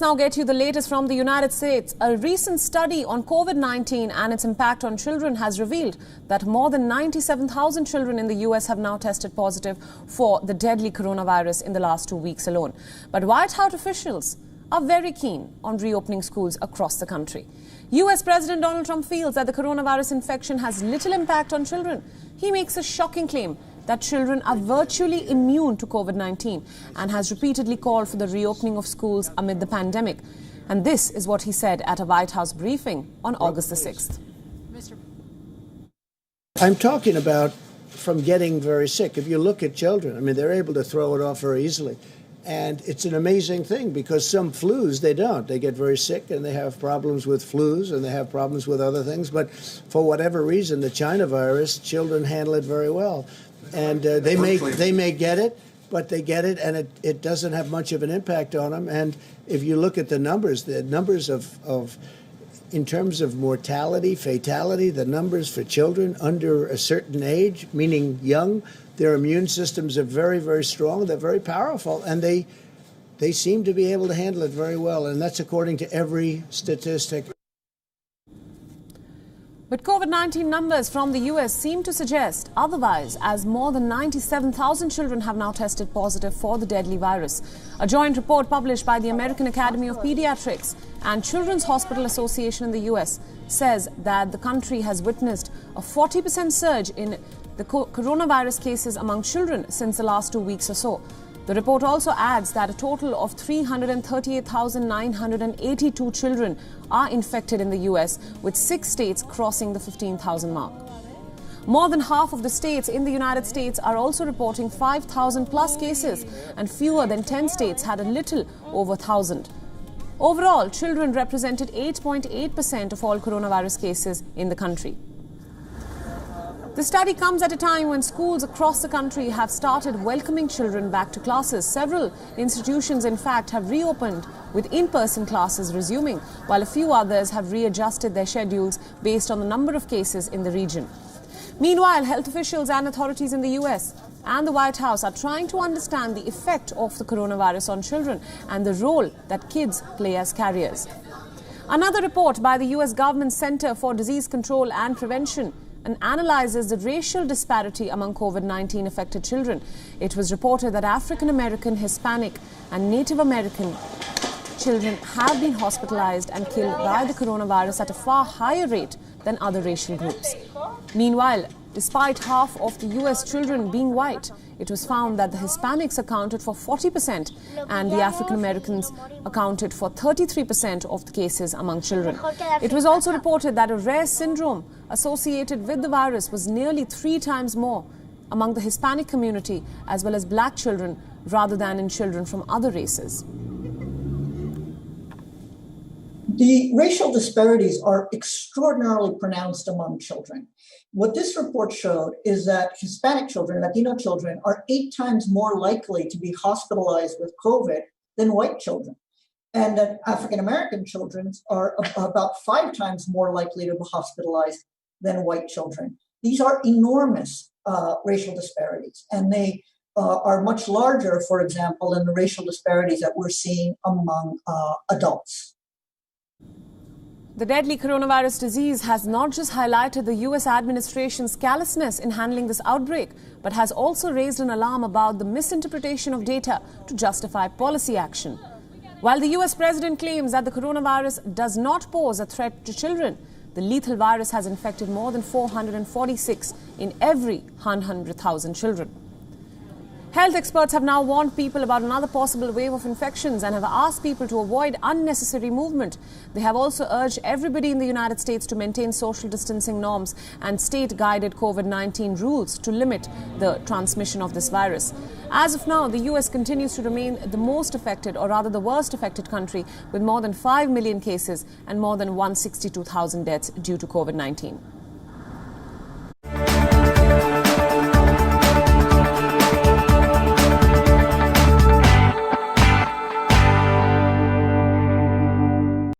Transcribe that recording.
Now get you the latest from the United States. A recent study on COVID-19 and its impact on children has revealed that more than 97,000 children in the US have now tested positive for the deadly coronavirus in the last 2 weeks alone. But White House officials are very keen on reopening schools across the country. US President Donald Trump feels that the coronavirus infection has little impact on children. He makes a shocking claim that children are virtually immune to COVID-19 and has repeatedly called for the reopening of schools amid the pandemic. And this is what he said at a White House briefing on August the 6th. I'm talking about from getting very sick. If you look at children, I mean, they're able to throw it off very easily. And it's an amazing thing because some flus, they don't. They get very sick and they have problems with flus and they have problems with other things. But for whatever reason, the China virus, children handle it very well. And they may get it, but they get it and it doesn't have much of an impact on them. And if you look at the numbers of in terms of mortality, fatality, the numbers for children under a certain age, meaning young, their immune systems are very, very strong. They're very powerful, and they seem to be able to handle it very well. And that's according to every statistic. But COVID-19 numbers from the US seem to suggest otherwise, as more than 97,000 children have now tested positive for the deadly virus. A joint report published by the American Academy of Pediatrics and Children's Hospital Association in the US says that the country has witnessed a 40% surge in the coronavirus cases among children since the last 2 weeks or so. The report also adds that a total of 338,982 children are infected in the US, with 6 states crossing the 15,000 mark. More than half of the states in the United States are also reporting 5,000 plus cases, and fewer than 10 states had a little over 1,000. Overall, children represented 8.8% of all coronavirus cases in the country. The study comes at a time when schools across the country have started welcoming children back to classes. Several institutions, in fact, have reopened with in-person classes resuming, while a few others have readjusted their schedules based on the number of cases in the region. Meanwhile, health officials and authorities in the US and the White House are trying to understand the effect of the coronavirus on children and the role that kids play as carriers. Another report by the US Government Center for Disease Control and Prevention analyzes the racial disparity among COVID-19 affected children. It was reported that African American, Hispanic and Native American children have been hospitalized and killed by the coronavirus at a far higher rate than other racial groups. Meanwhile, despite half of the US children being white, it was found that the Hispanics accounted for 40% and the African Americans accounted for 33% of the cases among children. It was also reported that a rare syndrome associated with the virus was nearly 3 times more among the Hispanic community as well as black children rather than in children from other races. The racial disparities are extraordinarily pronounced among children. What this report showed is that Hispanic children, Latino children, are 8 times more likely to be hospitalized with COVID than white children. And that African American children are about 5 times more likely to be hospitalized than white children. These are enormous racial disparities, and they are much larger, for example, than the racial disparities that we're seeing among adults. The deadly coronavirus disease has not just highlighted the US administration's callousness in handling this outbreak, but has also raised an alarm about the misinterpretation of data to justify policy action. While the US president claims that the coronavirus does not pose a threat to children, the lethal virus has infected more than 446 in every 100,000 children. Health experts have now warned people about another possible wave of infections and have asked people to avoid unnecessary movement. They have also urged everybody in the United States to maintain social distancing norms and state-guided COVID-19 rules to limit the transmission of this virus. As of now, the US continues to remain the most affected, or rather the worst affected country, with more than 5 million cases and more than 162,000 deaths due to COVID-19.